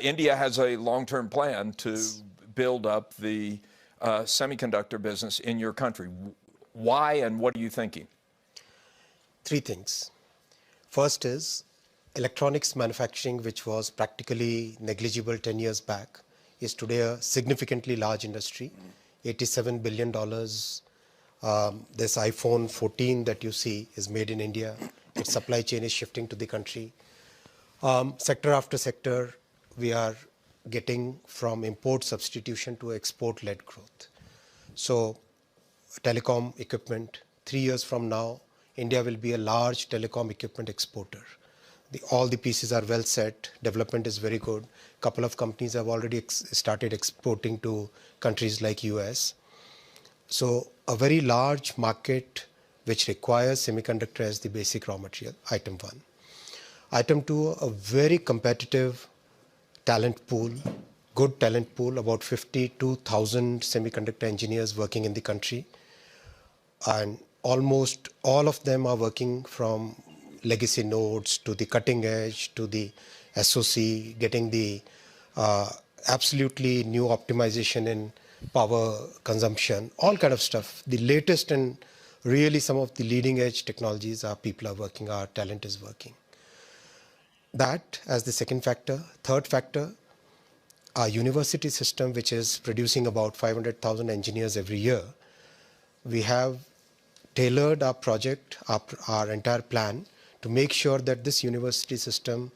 India has a long-term plan to build up the semiconductor business in your country. Why and what are you thinking? Three things. First is electronics manufacturing, which was practically negligible 10 years back, is today a significantly large industry. $87 billion. This iPhone 14 that you see is made in India. Its supply chain is shifting to the country. Sector after sector, we are getting from import substitution to export-led growth. So telecom equipment, 3 years from now, India will be a large telecom equipment exporter. All the pieces are well set. Development is very good. A couple of companies have already started exporting to countries like US. So a very large market which requires semiconductor as the basic raw material, item one. Item two, a very competitive talent pool, good talent pool, about 52,000 semiconductor engineers working in the country. And almost all of them are working from legacy nodes to the cutting edge to the SoC, getting the absolutely new optimization in power consumption, all kind of stuff. The latest and really some of the leading edge technologies our people are working, our talent is working. That as the second factor. Third factor, our university system, which is producing about 500,000 engineers every year. We have tailored our project, our entire plan to make sure that this university system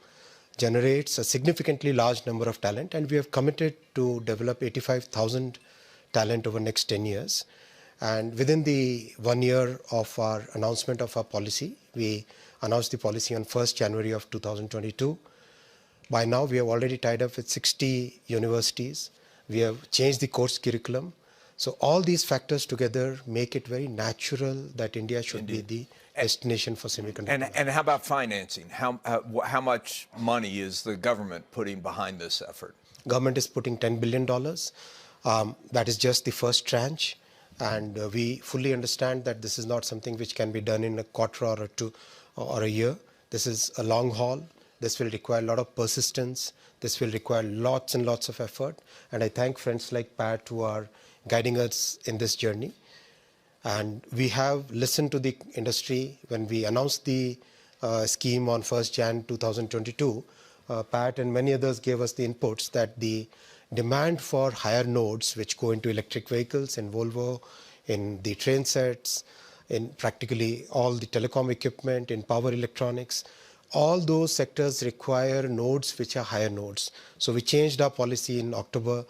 generates a significantly large number of talent, and we have committed to develop 85,000 talent over the next 10 years. And within the 1 year of our announcement of our policy, we announced the policy on 1st January of 2022. By now, we have already tied up with 60 universities. We have changed the course curriculum. So all these factors together make it very natural that India should be the destination for semiconductor. And how about financing? How much money is the government putting behind this effort? Government is putting $10 billion. That is just the first tranche. And we fully understand that this is not something which can be done in a quarter or two or a year. This is a long haul. This will require a lot of persistence. This will require lots and lots of effort. And I thank friends like Pat who are guiding us in this journey. And we have listened to the industry. When we announced the scheme on 1st Jan 2022, Pat and many others gave us the inputs that the demand for higher nodes which go into electric vehicles in Volvo, in the train sets, in practically all the telecom equipment, in power electronics, all those sectors require nodes which are higher nodes. So we changed our policy in October,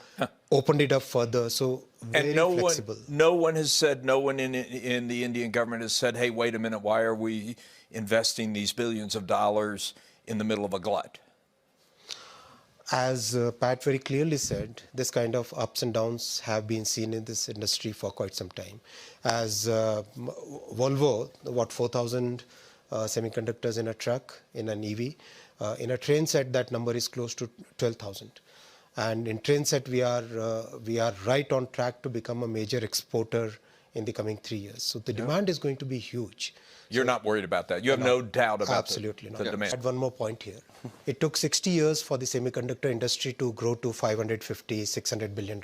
opened it up further. So very flexible. No one has said, no one in the Indian government has said, hey, wait a minute, why are we investing these billions of dollars in the middle of a glut? As Pat very clearly said, this kind of ups and downs have been seen in this industry for quite some time. As Volvo, 4,000 semiconductors in a truck, in an EV. In a train set, that number is close to 12,000. And in train set, we are right on track to become a major exporter in the coming 3 years. So the demand is going to be huge. You're not worried about that. You have no doubt about absolutely the demand. Add one more point here. It took 60 years for the semiconductor industry to grow to $550, $600 billion.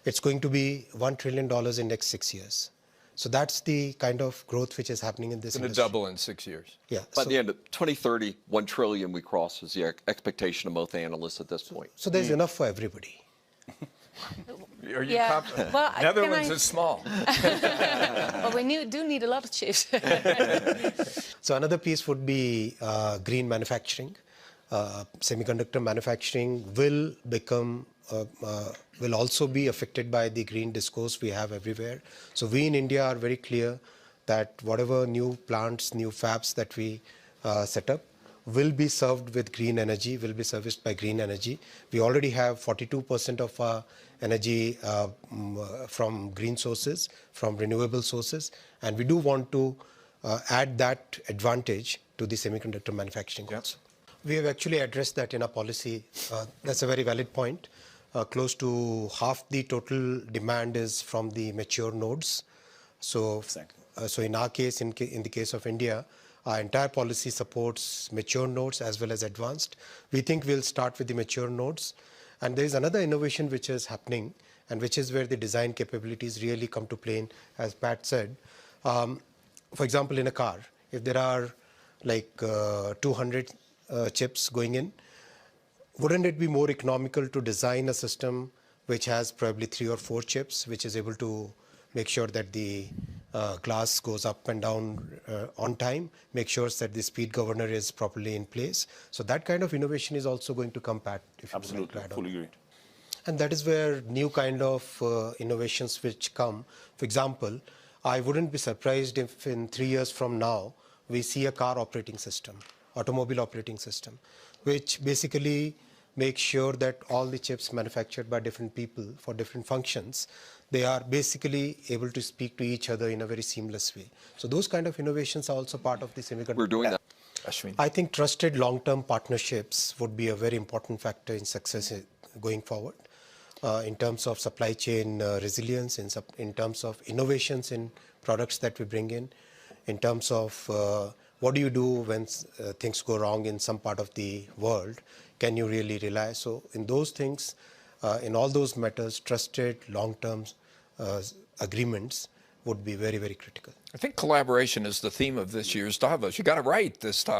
It's going to be $1 trillion in next 6 years. So that's the kind of growth which is happening in this industry. It's going to double in 6 years. Yeah. By the end of 2030, 1 trillion we cross is the expectation of most analysts at this point. So there's enough for everybody. Are you confident? Well, Netherlands is small. Well, we do need a lot of chips. So another piece would be green manufacturing. Semiconductor manufacturing will become, will also be affected by the green discourse we have everywhere. So we in India are very clear that whatever new plants, new fabs that we set up will be served with green energy, will be serviced by green energy. We already have 42% of our energy from green sources, from renewable sources, and we do want to add that advantage to the semiconductor manufacturing also. We have actually addressed that in our policy. That's a very valid point. Close to half the total demand is from the mature nodes. So, so in our case, in the case of India, Our entire policy supports mature nodes as well as advanced. We think we'll start with the mature nodes. And there is another innovation which is happening, and which is where the design capabilities really come to play, as Pat said. For example, in a car, if there are like 200 chips going in, wouldn't it be more economical to design a system which has probably 3 or 4 chips, which is able to make sure that the glass goes up and down on time, make sure that the speed governor is properly in place? So that kind of innovation is also going to come, Pat, if you would like to add on. Fully agreed. And that is where new kind of innovations which come. For example, I wouldn't be surprised if in 3 years from now, we see a car operating system, automobile operating system, which basically makes sure that all the chips manufactured by different people for different functions, they are basically able to speak to each other in a very seamless way. So those kind of innovations are also part of the semiconductor. We're doing that. Ashwini. I think trusted long-term partnerships would be a very important factor in success going forward. In terms of supply chain resilience, in terms of innovations in products that we bring in terms of what do you do when things go wrong in some part of the world, can you really rely? So in those things, in all those matters, trusted long-term agreements would be very, very critical. I think collaboration is the theme of this year's Davos. You got it right this time.